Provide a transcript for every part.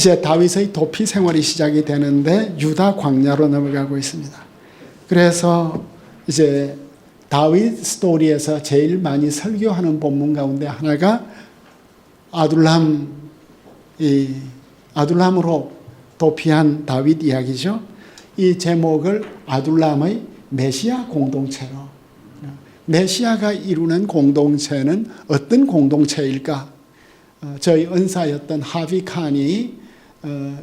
이제 다윗의 도피 생활이 시작이 되는데 유다 광야로 넘어가고 있습니다. 그래서 이제 다윗 스토리에서 제일 많이 설교하는 본문 가운데 하나가 아둘람으로 도피한 다윗 이야기죠. 이 제목을 아둘람의 메시아 공동체로, 메시아가 이루는 공동체는 어떤 공동체일까? 저희 은사였던 하비 칸이,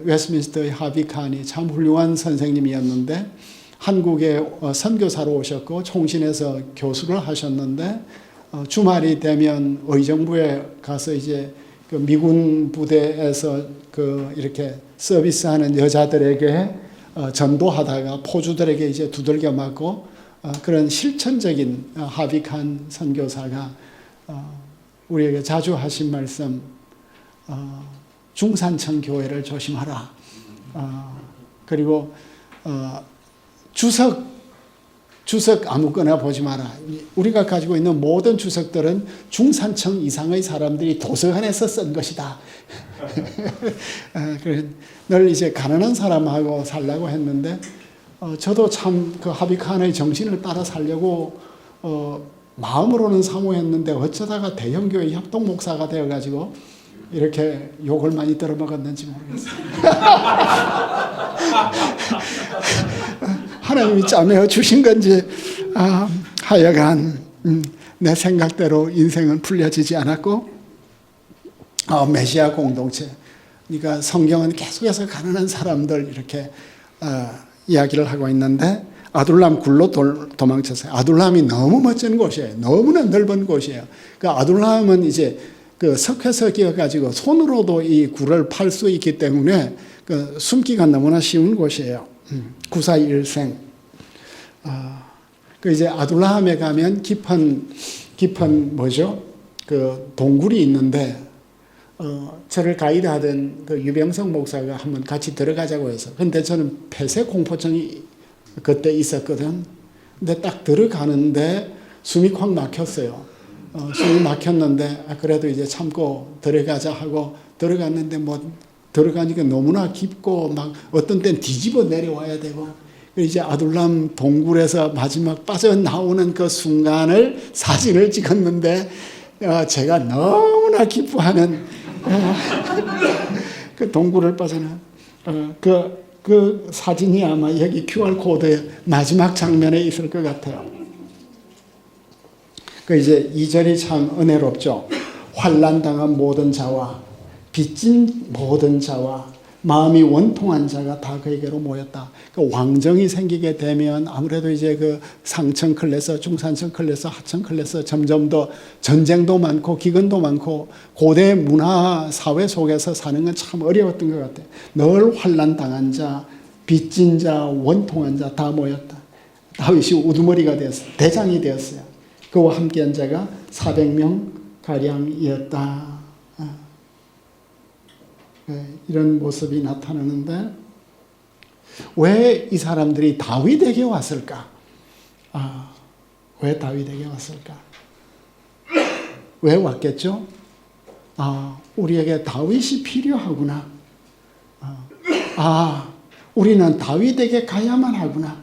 웨스트민스터의 하비 칸이 참 훌륭한 선생님이었는데 한국에 선교사로 오셨고 총신에서 교수를 하셨는데 주말이 되면 의정부에 가서 이제 그 미군 부대에서 이렇게 서비스하는 여자들에게 전도하다가 포주들에게 이제 두들겨 맞고 그런 실천적인 하비칸 선교사가 우리에게 자주 하신 말씀, 중산층 교회를 조심하라. 그리고 주석 아무거나 보지 마라. 우리가 가지고 있는 모든 주석들은 중산층 이상의 사람들이 도서관에서 쓴 것이다. 늘 이제 가난한 사람하고 살려고 했는데 저도 참 그 하비칸의 정신을 따라 살려고 마음으로는 사모했는데 어쩌다가 대형교회 협동 목사가 되어가지고 이렇게 욕을 많이 들어먹었는지 모르겠어요. 하나님이 짜내어 주신 건지 하여간 내 생각대로 인생은 풀려지지 않았고 메시아 공동체, 그러니까 성경은 계속해서 가난한 사람들 이렇게 이야기를 하고 있는데 아둘람 굴로 도망쳤어요. 아둘람이 너무 멋진 곳이에요. 너무나 넓은 곳이에요. 그 아둘람은 이제 그 석회석이어 가지고 손으로도 이 굴을 팔 수 있기 때문에 그 숨기가 너무나 쉬운 곳이에요. 구사일생. 그 이제 아둘람에 가면 깊은 뭐죠? 그 동굴이 있는데 저를 가이드하던 그 유병성 목사가 한번 같이 들어가자고 해서. 근데 저는 폐쇄 공포증이 그때 있었거든. 근데 딱 들어가는데 숨이 콱 막혔어요. 숨이 막혔는데 그래도 이제 참고 들어가자 하고 들어갔는데 뭐 들어가니까 너무나 깊고 막 어떤 때는 뒤집어 내려와야 되고 이제 아둘람 동굴에서 마지막 빠져나오는 그 순간을 사진을 찍었는데 제가 너무나 기뻐하는 그 동굴을 빠져나 그 사진이 아마 여기 QR코드의 마지막 장면에 있을 것 같아요. 그 이제 2절이 참 은혜롭죠. 환난당한 모든 자와 빚진 모든 자와 마음이 원통한 자가 다 그에게로 모였다. 그 왕정이 생기게 되면 아무래도 이제 그 상층 클래스, 중산층 클래스, 하층 클래스 점점 더 전쟁도 많고 기근도 많고 고대 문화 사회 속에서 사는 건 참 어려웠던 것 같아요. 늘 환난 당한 자, 빚진 자, 원통한 자 다 모였다. 다윗이 우두머리가 되었어요. 대장이 되었어요. 그와 함께한 자가 400명 가량이었다. 이런 모습이 나타나는데 왜 이 사람들이 다윗에게 왔을까? 왜 다윗에게 왔을까? 왜 왔겠죠? 우리에게 다윗이 필요하구나. 우리는 다윗에게 가야만 하구나.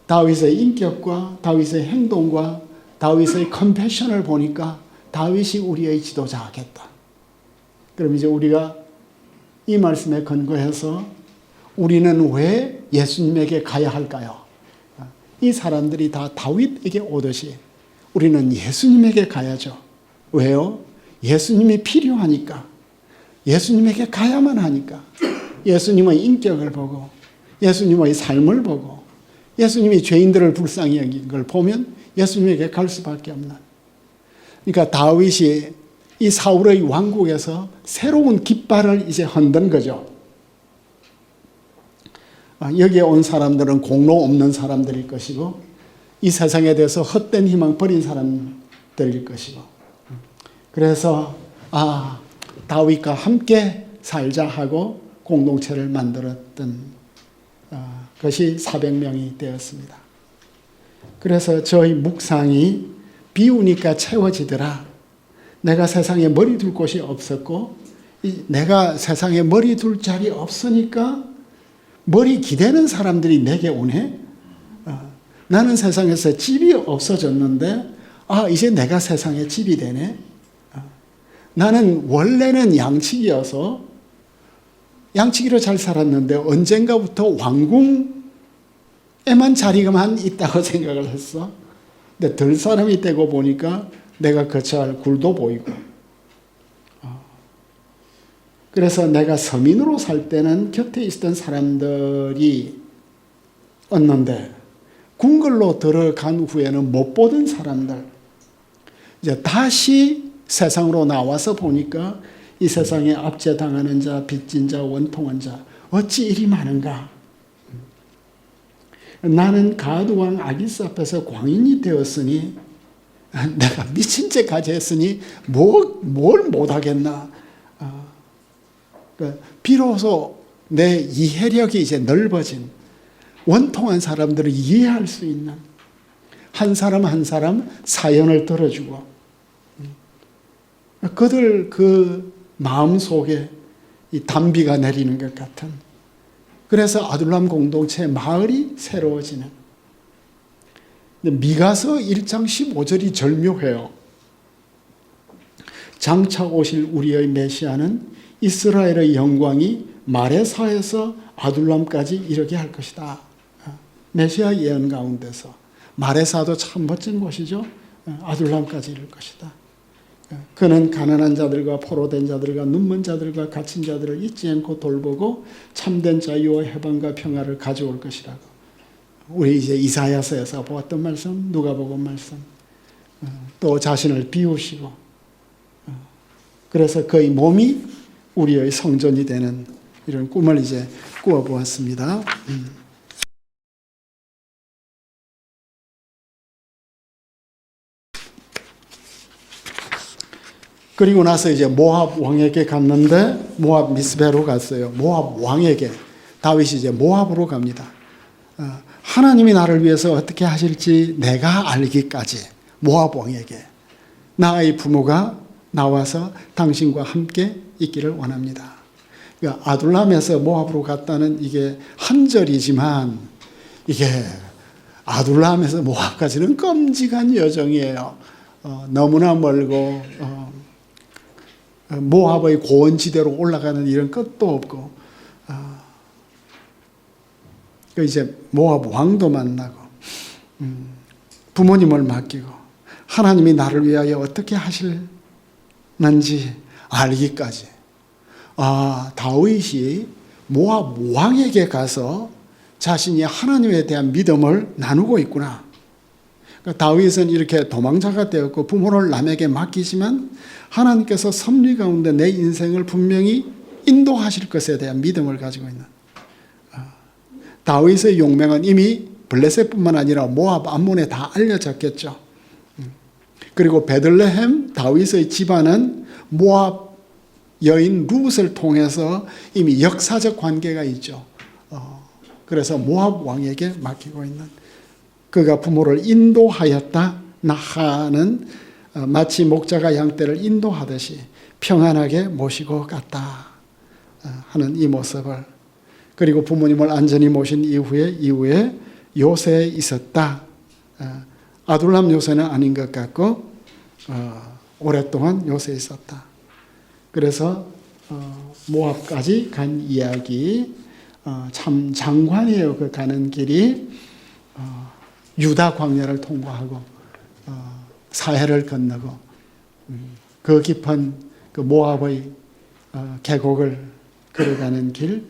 다윗의 인격과 다윗의 행동과 다윗의 컴패션을 보니까 다윗이 우리의 지도자겠다. 그럼 이제 우리가 이 말씀에 근거해서 우리는 왜 예수님에게 가야 할까요? 이 사람들이 다 다윗에게 오듯이 우리는 예수님에게 가야죠. 왜요? 예수님이 필요하니까. 예수님에게 가야만 하니까. 예수님의 인격을 보고 예수님의 삶을 보고 예수님이 죄인들을 불쌍히 여긴 걸 보면 예수님에게 갈 수밖에 없는. 그러니까 다윗이 이 사울의 왕국에서 새로운 깃발을 이제 흔든 거죠. 여기에 온 사람들은 공로 없는 사람들일 것이고 이 세상에 대해서 헛된 희망 버린 사람들일 것이고 그래서 다윗과 함께 살자 하고 공동체를 만들었던 것이 400명이 되었습니다. 그래서 저희 묵상이 비우니까 채워지더라. 내가 세상에 머리 둘 곳이 없었고 내가 세상에 머리 둘 자리 없으니까 머리 기대는 사람들이 내게 오네. 나는 세상에서 집이 없어졌는데 이제 내가 세상에 집이 되네. 나는 원래는 양치기여서 양치기로 잘 살았는데 언젠가부터 왕궁에만 자리가만 있다고 생각을 했어. 근데 들 사람이 되고 보니까 내가 거처할 굴도 보이고. 그래서 내가 서민으로 살 때는 곁에 있었던 사람들이 없는데 궁궐로 들어간 후에는 못 보던 사람들, 이제 다시 세상으로 나와서 보니까 이 세상에 압제당하는 자, 빚진 자, 원통한 자, 어찌 이리 많은가? 나는 가드왕 아기스 앞에서 광인이 되었으니 내가 미친 죄까지 했으니 뭘 못하겠나? 비로소 내 이해력이 이제 넓어진, 원통한 사람들을 이해할 수 있는, 한 사람 한 사람 사연을 들어주고 그들 그 마음속에 이 단비가 내리는 것 같은, 그래서 아둘람 공동체 마을이 새로워지는. 미가서 1장 15절이 절묘해요. 장차 오실 우리의 메시아는 이스라엘의 영광이 마레사에서 아둘람까지 이르게 할 것이다. 메시아 예언 가운데서 마레사도 참 멋진 곳이죠. 아둘람까지 이를 것이다. 그는 가난한 자들과 포로된 자들과 눈먼 자들과 갇힌 자들을 잊지 않고 돌보고 참된 자유와 해방과 평화를 가져올 것이라고. 우리 이제 이사야서에서 보았던 말씀, 누가복음 말씀, 또 자신을 비우시고, 그래서 그의 몸이 우리의 성전이 되는 이런 꿈을 이제 꾸어보았습니다. 그리고 나서 이제 모압 왕에게 갔는데, 모압 미스베로 갔어요. 모압 왕에게. 다윗이 이제 모압으로 갑니다. 하나님이 나를 위해서 어떻게 하실지 내가 알기까지 모압 왕에게 나의 부모가 나와서 당신과 함께 있기를 원합니다. 그러니까 아둘람에서 모압으로 갔다는 이게 한 절이지만, 이게 아둘람에서 모압까지는 끔찍한 여정이에요. 너무나 멀고 모압의 고원지대로 올라가는 이런 끝도 없고, 이제 모압 왕도 만나고, 부모님을 맡기고, 하나님이 나를 위하여 어떻게 하실는지 알기까지. 다윗이 모압 왕에게 가서 자신이 하나님에 대한 믿음을 나누고 있구나. 그러니까 다윗은 이렇게 도망자가 되었고 부모를 남에게 맡기지만 하나님께서 섭리 가운데 내 인생을 분명히 인도하실 것에 대한 믿음을 가지고 있는, 다윗의 용맹은 이미 블레셋뿐만 아니라 모압 암몬에 다 알려졌겠죠. 그리고 베들레헴 다윗의 집안은 모압 여인 룻을 통해서 이미 역사적 관계가 있죠. 그래서 모압 왕에게 맡기고 있는, 그가 부모를 인도하였다 나하는 마치 목자가 양떼를 인도하듯이 평안하게 모시고 갔다 하는 이 모습을, 그리고 부모님을 안전히 모신 이후에 요새에 있었다. 아둘람 요새는 아닌 것 같고 오랫동안 요새에 있었다. 그래서 모압까지 간 이야기, 참 장관이에요. 그 가는 길이 유다 광야를 통과하고 사해를 건너고 그 깊은 그 모압의 계곡을 걸어가는 길,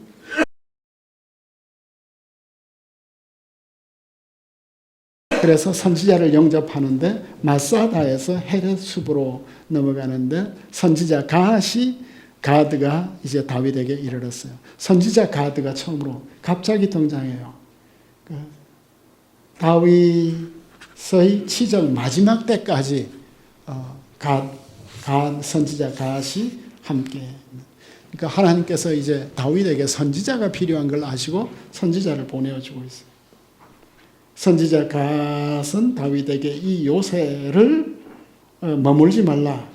그래서 선지자를 영접하는데 마사다에서 헤렛 숲으로 넘어가는데 선지자 가드가 이제 다윗에게 이르렀어요. 선지자 가드가 처음으로 갑자기 등장해요. 다윗의 치적 마지막 때까지 선지자 갓이 함께. 그러니까 하나님께서 이제 다윗에게 선지자가 필요한 걸 아시고 선지자를 보내주고 있어요. 선지자 갓은 다윗에게 이 요새를 머물지 말라,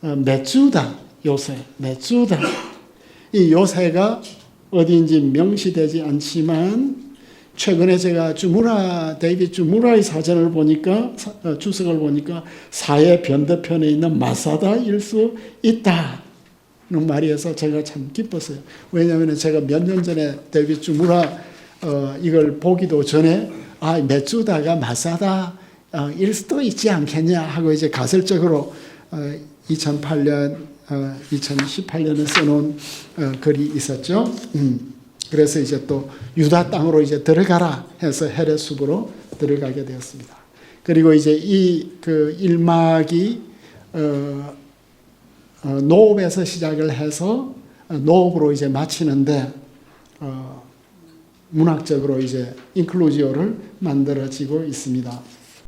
몇 주다 요새, 메추다. 이 요새가 어디인지 명시되지 않지만 최근에 제가 데이빗 주무라의 사전을 보니까 주석을 보니까 사해 변대편에 있는 마사다일 수 있다는 말이어서 제가 참 기뻤어요. 왜냐하면 제가 몇 년 전에 데이빗 주무라 이걸 보기도 전에 메추다가 마사다일 수도 있지 않겠냐 하고 이제 가설적으로 2018년에 써놓은 글이 있었죠. 그래서 이제 또 유다 땅으로 이제 들어가라 해서 헤레숲으로 들어가게 되었습니다. 그리고 이제 이 그 1막이 노업에서 시작을 해서 노업으로 이제 마치는데 문학적으로 이제 인클루지오를 만들어지고 있습니다.